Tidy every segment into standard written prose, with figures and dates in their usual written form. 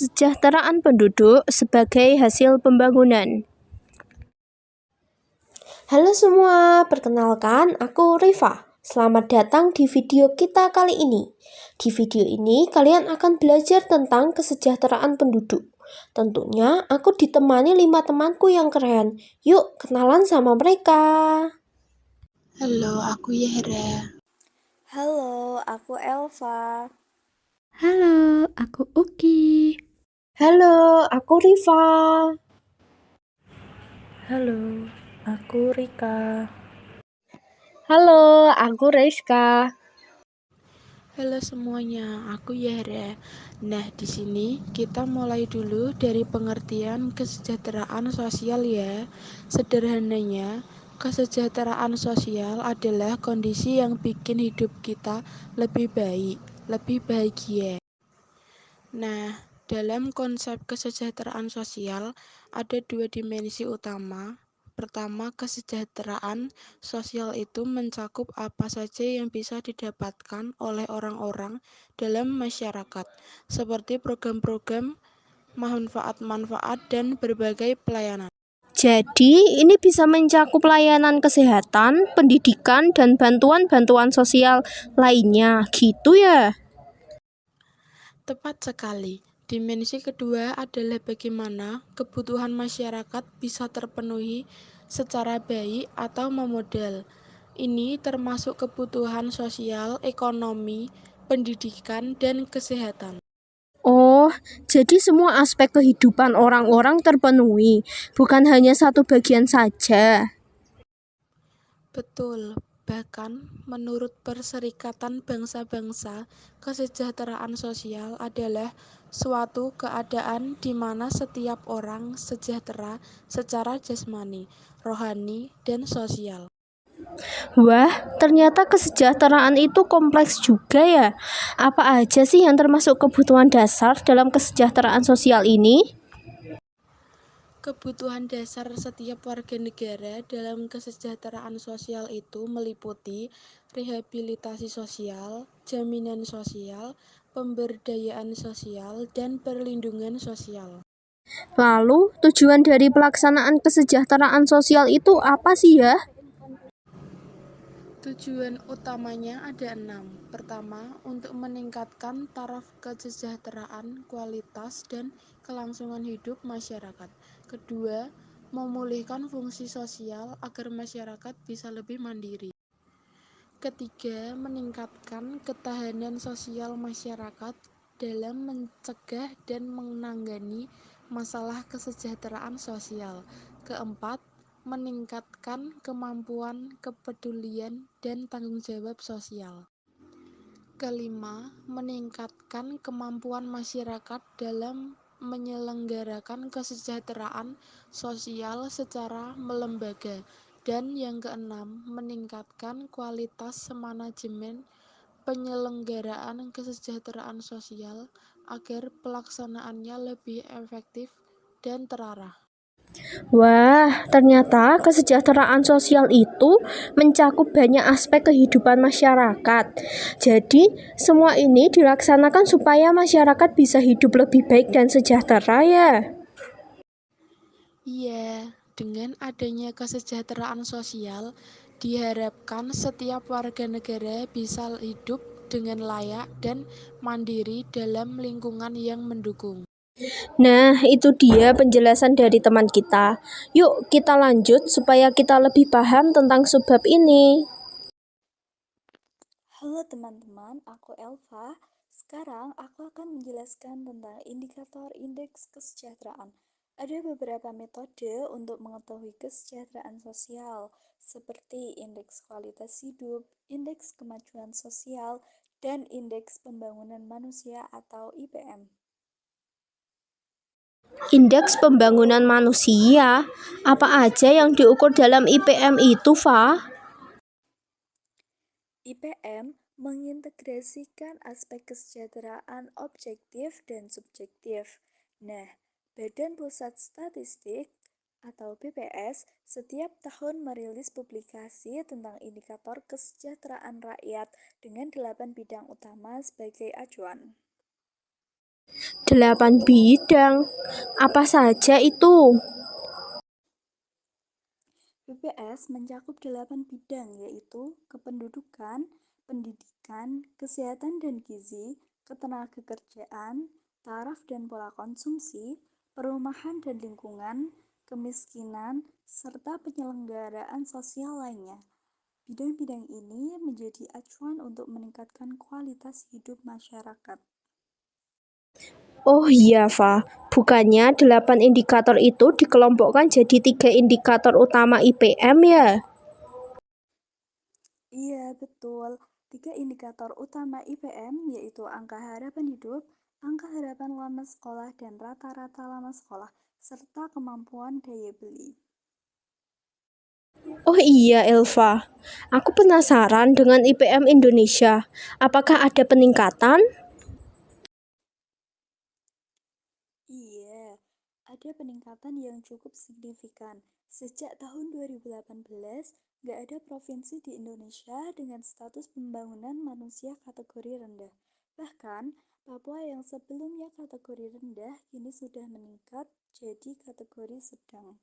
kesejahteraan penduduk sebagai hasil pembangunan. Halo semua, perkenalkan aku Rifa. Selamat datang di video kita kali ini. Di video ini kalian akan belajar tentang kesejahteraan penduduk. Tentunya aku ditemani 5 temanku yang keren. Yuk kenalan sama mereka. Halo, aku Yahra. Halo, aku Elva. Halo, aku Uki. Halo, aku Rifa. Halo, aku Rika. Halo, aku Rizka. Halo semuanya, aku Yahra. Nah, di sini kita mulai dulu dari pengertian kesejahteraan sosial ya. Sederhananya, kesejahteraan sosial adalah kondisi yang bikin hidup kita lebih baik, lebih bahagia. Nah, dalam konsep kesejahteraan sosial ada 2 dimensi utama. Pertama, kesejahteraan sosial itu mencakup apa saja yang bisa didapatkan oleh orang-orang dalam masyarakat, seperti program-program, manfaat-manfaat, dan berbagai pelayanan. Jadi, ini bisa mencakup layanan kesehatan, pendidikan, dan bantuan-bantuan sosial lainnya, gitu ya? Tepat sekali. Dimensi kedua adalah bagaimana kebutuhan masyarakat bisa terpenuhi secara baik atau memodal. Ini termasuk kebutuhan sosial, ekonomi, pendidikan, dan kesehatan. Oh, jadi semua aspek kehidupan orang-orang terpenuhi, bukan hanya satu bagian saja. Betul. Bahkan, menurut Perserikatan Bangsa-Bangsa, kesejahteraan sosial adalah suatu keadaan di mana setiap orang sejahtera secara jasmani, rohani, dan sosial. Wah, ternyata kesejahteraan itu kompleks juga ya. Apa aja sih yang termasuk kebutuhan dasar dalam kesejahteraan sosial ini? Kebutuhan dasar setiap warga negara dalam kesejahteraan sosial itu meliputi rehabilitasi sosial, jaminan sosial, pemberdayaan sosial, dan perlindungan sosial. Lalu, tujuan dari pelaksanaan kesejahteraan sosial itu apa sih ya? Tujuan utamanya ada 6. Pertama, untuk meningkatkan taraf kesejahteraan, kualitas, dan kelangsungan hidup masyarakat. Kedua, memulihkan fungsi sosial agar masyarakat bisa lebih mandiri. Ketiga, meningkatkan ketahanan sosial masyarakat dalam mencegah dan menangani masalah kesejahteraan sosial. Keempat, meningkatkan kemampuan, kepedulian, dan tanggung jawab sosial. Kelima, meningkatkan kemampuan masyarakat dalam menyelenggarakan kesejahteraan sosial secara melembaga. Dan yang keenam, meningkatkan kualitas manajemen penyelenggaraan kesejahteraan sosial agar pelaksanaannya lebih efektif dan terarah. Wah, ternyata kesejahteraan sosial itu mencakup banyak aspek kehidupan masyarakat. Jadi, semua ini dilaksanakan supaya masyarakat bisa hidup lebih baik dan sejahtera ya. Iya, dengan adanya kesejahteraan sosial, diharapkan setiap warga negara bisa hidup dengan layak dan mandiri dalam lingkungan yang mendukung. Nah, itu dia penjelasan dari teman kita. Yuk, kita lanjut supaya kita lebih paham tentang subbab ini. Halo teman-teman, aku Elva. Sekarang aku akan menjelaskan tentang indikator indeks kesejahteraan. Ada beberapa metode untuk mengetahui kesejahteraan sosial, seperti indeks kualitas hidup, indeks kemajuan sosial, dan indeks pembangunan manusia atau IPM. Indeks pembangunan manusia, apa aja yang diukur dalam IPM itu, Fa? IPM mengintegrasikan aspek kesejahteraan objektif dan subjektif. Nah, Badan Pusat Statistik atau BPS setiap tahun merilis publikasi tentang indikator kesejahteraan rakyat dengan 8 bidang utama sebagai acuan. 8 bidang. Apa saja itu? BPS mencakup 8 bidang yaitu kependudukan, pendidikan, kesehatan dan gizi, ketenagakerjaan, taraf dan pola konsumsi, perumahan dan lingkungan, kemiskinan, serta penyelenggaraan sosial lainnya. Bidang-bidang ini menjadi acuan untuk meningkatkan kualitas hidup masyarakat. Oh iya, Fa. Bukannya 8 indikator itu dikelompokkan jadi 3 indikator utama IPM ya? Iya, betul. 3 indikator utama IPM yaitu angka harapan hidup, angka harapan lama sekolah, dan rata-rata lama sekolah, serta kemampuan daya beli. Oh iya, Elva. Aku penasaran dengan IPM Indonesia. Apakah ada peningkatan? Iya, ada peningkatan yang cukup signifikan. Sejak tahun 2018, nggak ada provinsi di Indonesia dengan status pembangunan manusia kategori rendah. Bahkan, Papua yang sebelumnya kategori rendah kini sudah meningkat jadi kategori sedang.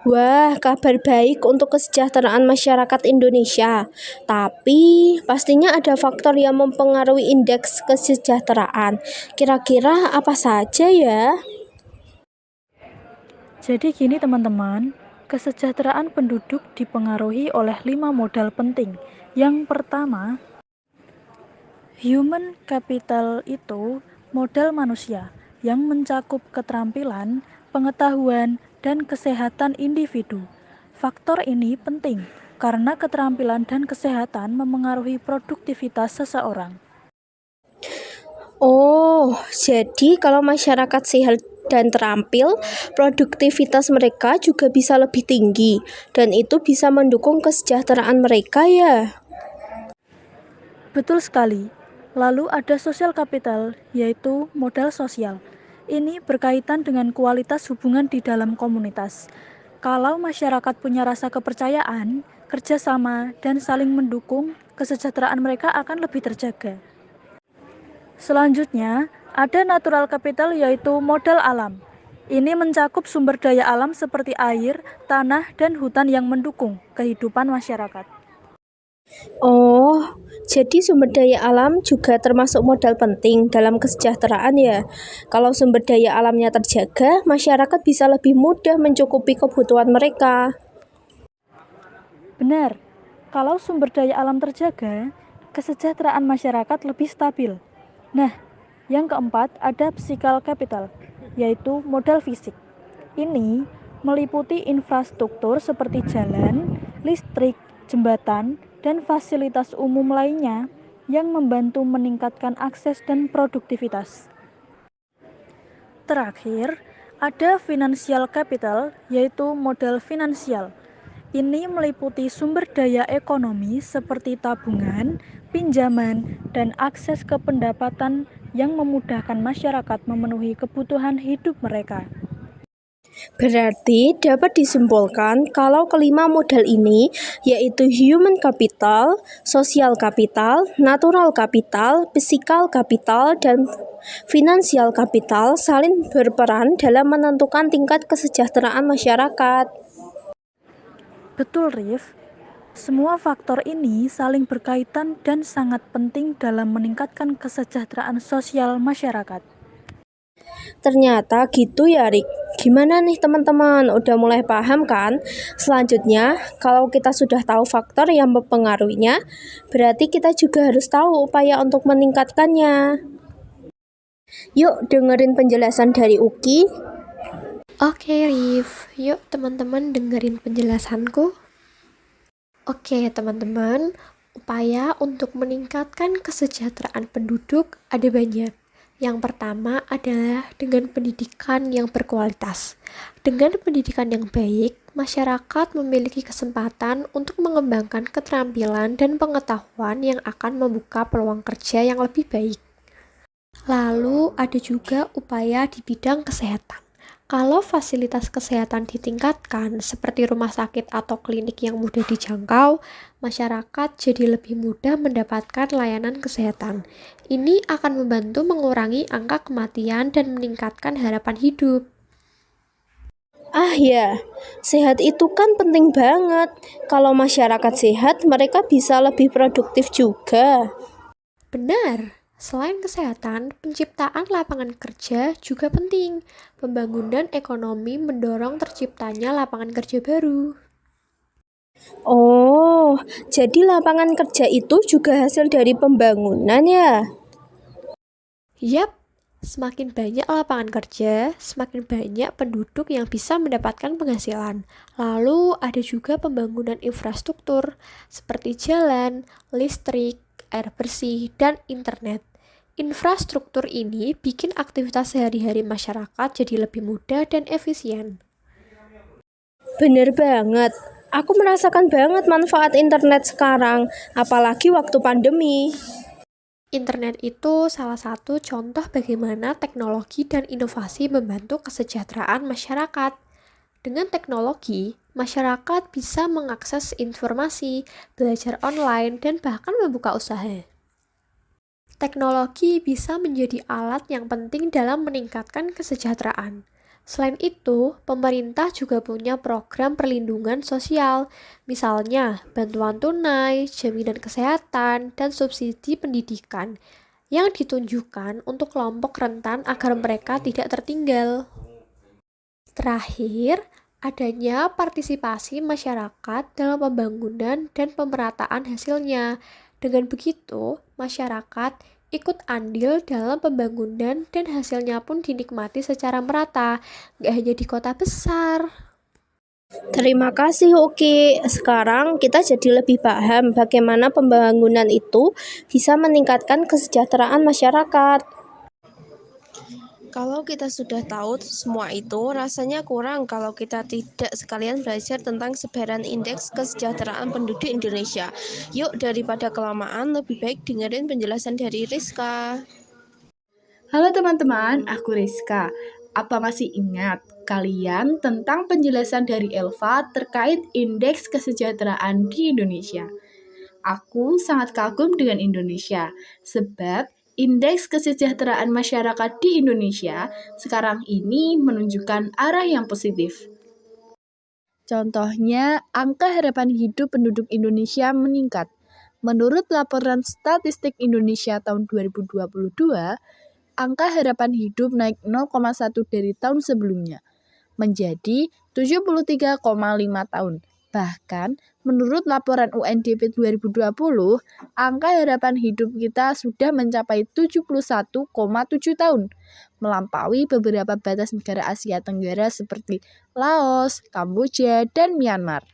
Wah, kabar baik untuk kesejahteraan masyarakat Indonesia. Tapi, pastinya ada faktor yang mempengaruhi indeks kesejahteraan. Kira-kira apa saja ya? Jadi gini teman-teman, kesejahteraan penduduk dipengaruhi oleh 5 modal penting. Yang pertama, human capital itu modal manusia yang mencakup keterampilan, pengetahuan, dan kesehatan individu. Faktor ini penting karena keterampilan dan kesehatan memengaruhi produktivitas seseorang. Oh, jadi kalau masyarakat sehat dan terampil, produktivitas mereka juga bisa lebih tinggi, dan itu bisa mendukung kesejahteraan mereka ya. Betul sekali. Lalu ada social capital, yaitu modal sosial. Ini berkaitan dengan kualitas hubungan di dalam komunitas. Kalau masyarakat punya rasa kepercayaan, kerjasama, dan saling mendukung, kesejahteraan mereka akan lebih terjaga. Selanjutnya, ada natural capital yaitu modal alam. Ini mencakup sumber daya alam seperti air, tanah, dan hutan yang mendukung kehidupan masyarakat. Oh, jadi sumber daya alam juga termasuk modal penting dalam kesejahteraan ya. Kalau sumber daya alamnya terjaga, masyarakat bisa lebih mudah mencukupi kebutuhan mereka. Benar, kalau sumber daya alam terjaga, kesejahteraan masyarakat lebih stabil. Nah, yang keempat ada physical capital, yaitu modal fisik. Ini meliputi infrastruktur seperti jalan, listrik, jembatan, dan fasilitas umum lainnya yang membantu meningkatkan akses dan produktivitas. Terakhir, ada financial capital, yaitu modal finansial. Ini meliputi sumber daya ekonomi seperti tabungan, pinjaman, dan akses ke pendapatan yang memudahkan masyarakat memenuhi kebutuhan hidup mereka. Berarti dapat disimpulkan kalau kelima modal ini yaitu human capital, social capital, natural capital, physical capital, dan financial capital saling berperan dalam menentukan tingkat kesejahteraan masyarakat. Betul, Rif. Semua faktor ini saling berkaitan dan sangat penting dalam meningkatkan kesejahteraan sosial masyarakat. Ternyata gitu ya, Rik. Gimana nih teman-teman? Udah mulai paham kan? Selanjutnya, kalau kita sudah tahu faktor yang mempengaruhinya, berarti kita juga harus tahu upaya untuk meningkatkannya. Yuk dengerin penjelasan dari Uki. Oke, Rif. Yuk teman-teman dengerin penjelasanku. Oke, teman-teman. Upaya untuk meningkatkan kesejahteraan penduduk ada banyak. Yang pertama adalah dengan pendidikan yang berkualitas. Dengan pendidikan yang baik, masyarakat memiliki kesempatan untuk mengembangkan keterampilan dan pengetahuan yang akan membuka peluang kerja yang lebih baik. Lalu ada juga upaya di bidang kesehatan. Kalau fasilitas kesehatan ditingkatkan, seperti rumah sakit atau klinik yang mudah dijangkau, masyarakat jadi lebih mudah mendapatkan layanan kesehatan. Ini akan membantu mengurangi angka kematian dan meningkatkan harapan hidup. Ah ya, sehat itu kan penting banget. Kalau masyarakat sehat, mereka bisa lebih produktif juga. Benar, selain kesehatan, penciptaan lapangan kerja juga penting. Pembangunan ekonomi mendorong terciptanya lapangan kerja baru. Oh, jadi lapangan kerja itu juga hasil dari pembangunan ya? Yap, semakin banyak lapangan kerja, semakin banyak penduduk yang bisa mendapatkan penghasilan. Lalu ada juga pembangunan infrastruktur seperti jalan, listrik, air bersih, dan internet. Infrastruktur ini bikin aktivitas sehari-hari masyarakat jadi lebih mudah dan efisien. Bener banget. Aku merasakan banget manfaat internet sekarang, apalagi waktu pandemi. Internet itu salah satu contoh bagaimana teknologi dan inovasi membantu kesejahteraan masyarakat. Dengan teknologi, masyarakat bisa mengakses informasi, belajar online, dan bahkan membuka usaha. Teknologi bisa menjadi alat yang penting dalam meningkatkan kesejahteraan. Selain itu, pemerintah juga punya program perlindungan sosial, misalnya bantuan tunai, jaminan kesehatan, dan subsidi pendidikan yang ditunjukkan untuk kelompok rentan agar mereka tidak tertinggal. Terakhir, adanya partisipasi masyarakat dalam pembangunan dan pemerataan hasilnya. Dengan begitu, masyarakat ikut andil dalam pembangunan dan hasilnya pun dinikmati secara merata, nggak hanya di kota besar. Terima kasih, Oki. Sekarang kita jadi lebih paham bagaimana pembangunan itu bisa meningkatkan kesejahteraan masyarakat. Kalau kita sudah tahu semua itu, rasanya kurang kalau kita tidak sekalian belajar tentang sebaran indeks kesejahteraan penduduk Indonesia. Yuk, daripada kelamaan, lebih baik dengerin penjelasan dari Rizka. Halo teman-teman, aku Rizka. Apa masih ingat kalian tentang penjelasan dari Elva terkait indeks kesejahteraan di Indonesia? Aku sangat kagum dengan Indonesia, sebab indeks kesejahteraan masyarakat di Indonesia sekarang ini menunjukkan arah yang positif. Contohnya, angka harapan hidup penduduk Indonesia meningkat. Menurut laporan Statistik Indonesia tahun 2022, angka harapan hidup naik 0,1 dari tahun sebelumnya, menjadi 73,5 tahun. Bahkan, menurut laporan UNDP 2020, angka harapan hidup kita sudah mencapai 71,7 tahun, melampaui beberapa batas negara Asia Tenggara seperti Laos, Kamboja, dan Myanmar.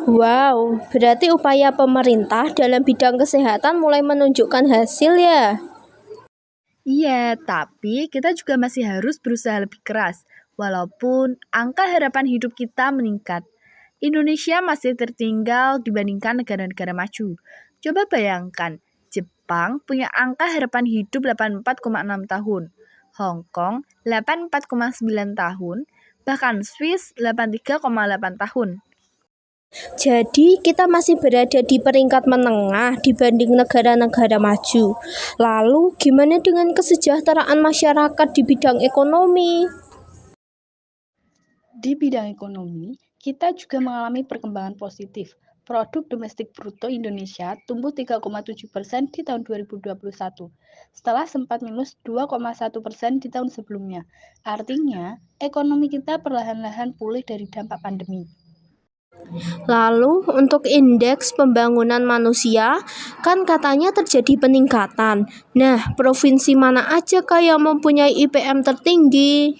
Wow, berarti upaya pemerintah dalam bidang kesehatan mulai menunjukkan hasil ya? Iya, tapi kita juga masih harus berusaha lebih keras, walaupun angka harapan hidup kita meningkat. Indonesia masih tertinggal dibandingkan negara-negara maju. Coba bayangkan, Jepang punya angka harapan hidup 84,6 tahun, Hong Kong 84,9 tahun, bahkan Swiss 83,8 tahun. Jadi kita masih berada di peringkat menengah dibanding negara-negara maju. Lalu gimana dengan kesejahteraan masyarakat di bidang ekonomi? Di bidang ekonomi, kita juga mengalami perkembangan positif. Produk domestik bruto Indonesia tumbuh 3,7% di tahun 2021, setelah sempat minus 2,1% di tahun sebelumnya. Artinya, ekonomi kita perlahan-lahan pulih dari dampak pandemi. Lalu untuk indeks pembangunan manusia kan katanya terjadi peningkatan. Nah, provinsi mana aja Kak yang mempunyai IPM tertinggi?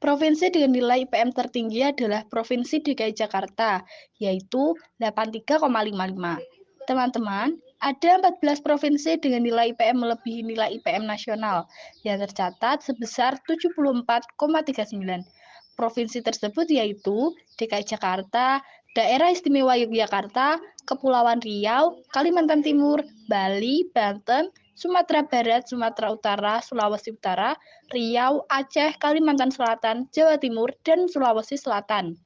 Provinsi dengan nilai IPM tertinggi adalah Provinsi DKI Jakarta, yaitu 83,55. Teman-teman, ada 14 provinsi dengan nilai IPM melebihi nilai IPM nasional yang tercatat sebesar 74,39. Provinsi tersebut yaitu DKI Jakarta, Daerah Istimewa Yogyakarta, Kepulauan Riau, Kalimantan Timur, Bali, Banten, Sumatera Barat, Sumatera Utara, Sulawesi Utara, Riau, Aceh, Kalimantan Selatan, Jawa Timur, dan Sulawesi Selatan.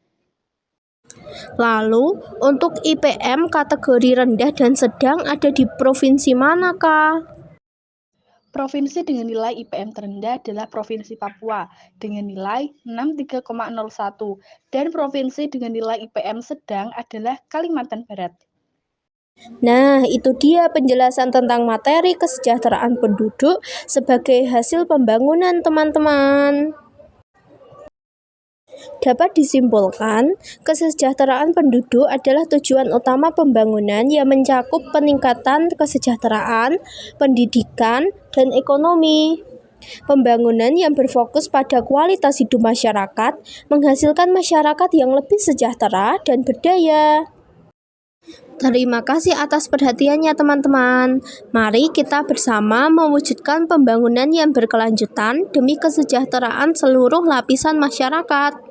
Lalu, untuk IPM kategori rendah dan sedang ada di provinsi manakah? Provinsi dengan nilai IPM terendah adalah Provinsi Papua dengan nilai 63,01 dan provinsi dengan nilai IPM sedang adalah Kalimantan Barat. Nah, itu dia penjelasan tentang materi kesejahteraan penduduk sebagai hasil pembangunan, teman-teman. Dapat disimpulkan, kesejahteraan penduduk adalah tujuan utama pembangunan yang mencakup peningkatan kesejahteraan, pendidikan, dan ekonomi. Pembangunan yang berfokus pada kualitas hidup masyarakat menghasilkan masyarakat yang lebih sejahtera dan berdaya. Terima kasih atas perhatiannya, teman-teman. Mari kita bersama mewujudkan pembangunan yang berkelanjutan demi kesejahteraan seluruh lapisan masyarakat.